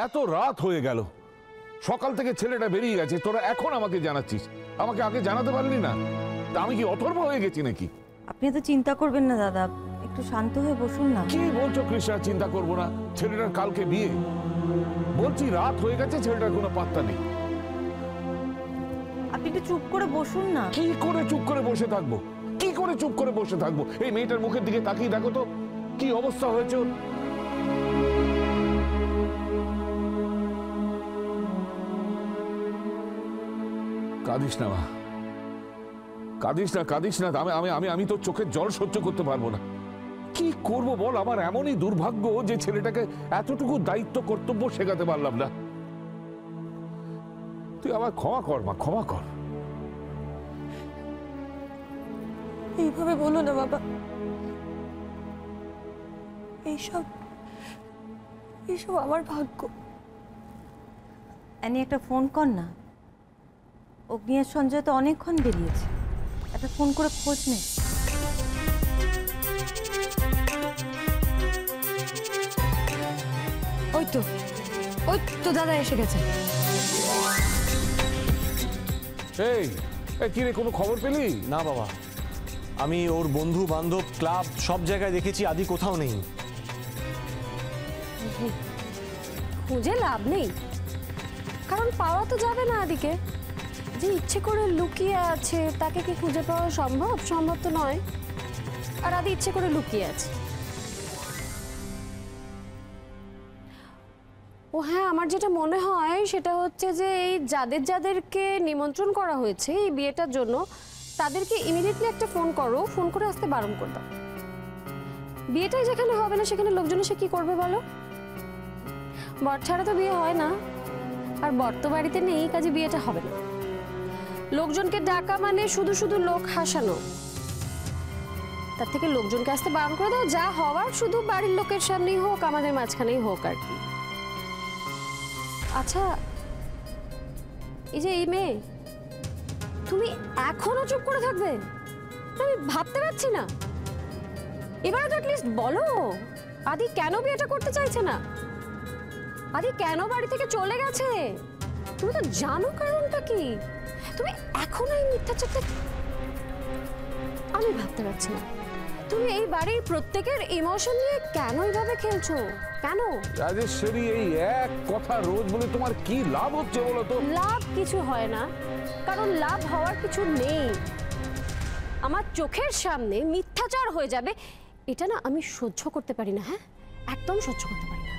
এত রাত হয়ে গেল, সকাল থেকে ছেলেটা বেরিয়ে গেছে, তোরা এখন আমাকে জানাচ্ছিস? আমাকে আগে জানাতে পারলি না? তা আমি কি অথর্ব হয়ে গেছি নাকি? আপনি তো চিন্তা করবেন না দাদা, একটু শান্ত হয়ে বসুন না। কি বলছো কৃষ্ণা? চিন্তা করবো না? ছেলেটার কালকে বিয়ে, বলছি রাত হয়ে গেছে, ছেলেটার কোনো পাত্তা নেই। আপনি একটু চুপ করে বসুন না। কি করে চুপ করে বসে থাকবো? কি করে চুপ করে বসে থাকবো? এই মেয়েটার মুখের দিকে তাকিয়ে দেখো তো কি অবস্থা হয়েছে ওর। কাঁদিস না মা, কাঁদিস না, কাঁদিস না। আমি তোর চোখের জল সহ্য করতে পারবো না। কি করব বল? আমার এমনই দুর্ভাগ্য যে ছেলেটাকে এতটুকু দায়িত্ব কর্তব্য শেখাতে পারলাম না। তুই আমার ক্ষমা কর মা, ক্ষমা কর। এইভাবে বলো না বাবা, এইসব আমার ভাগ্য। অ্যানি একটা ফোন কর না। অগ্নি আর সঞ্জয় তো অনেকক্ষণ বেরিয়েছে, একটা ফোন করে খোঁজ নে। ওই তো দাদা এসে গেছে। এই কি রে, কোনো খবর পেলি? না বাবা, আমি ওর বন্ধু বান্ধব ক্লাব সব জায়গায় দেখেছি, আদি কোথাও নেই। খুঁজে লাভ নেই, কারণ পাওয়া তো যাবে না আদিকে। যে ইচ্ছে করে লুকিয়ে আছে তাকে কি খুঁজে পাওয়া সম্ভব? সম্ভব তো নয়। আর আদি ইচ্ছে করে লুকিয়ে আছে। ও হ্যাঁ, আমার যেটা মনে হয় সেটা হচ্ছে যে এই যাদেরকে নিমন্ত্রণ করা হয়েছে এই বিয়েটার জন্য, তাদেরকে ইমিডিয়েটলি একটা ফোন করো, ফোন করে আসতে বারণ করে দাও। বিয়েটাই যেখানে হবে না সেখানে লোকজন এসে কি করবে বলো? বর ছাড়া তো বিয়ে হয় না, আর বর তো বাড়িতে নেই, কাজে বিয়েটা হবে না। লোকজনকে ডাকা মানে শুধু শুধু লোক হাসানো। তার থেকে লোকজনকে আসতে বারণ করে দাও, যা হওয়ার শুধু বাড়ির লোকের সামনেই হোক, আমাদের মাঝখানেই হোক আর কি। আচ্ছা, এই যে এই মেয়ে, তুমি এখনো চুপ করে থাকবে? আমি ভাবতে পারছি না। এবারে তো অ্যাটলিস্ট বলো, আদি কেন বিয়েটা করতে চাইছে না? আদি কেন বাড়ি থেকে চলে গেছে? তুমি তো জানো কারণটা কি। তুমি এখনো এই মিথ্যাচারটা। আমি ভাবতে পারছি না, তুমি এই বাড়ির প্রত্যেকের ইমোশন নিয়ে কেন এইভাবে খেলছো? কেন? রাজেশ্বরী, এই এক কথা রোজ বলে তোমার কি লাভ হচ্ছে বলো তো? লাভ কিছু হয় না, কারণ লাভ হওয়ার কিছু নেই। আমার চোখের সামনে মিথ্যাচার হয়ে যাবে, এটা না আমি সহ্য করতে পারি না। হ্যাঁ, একদম সহ্য করতে পারি না।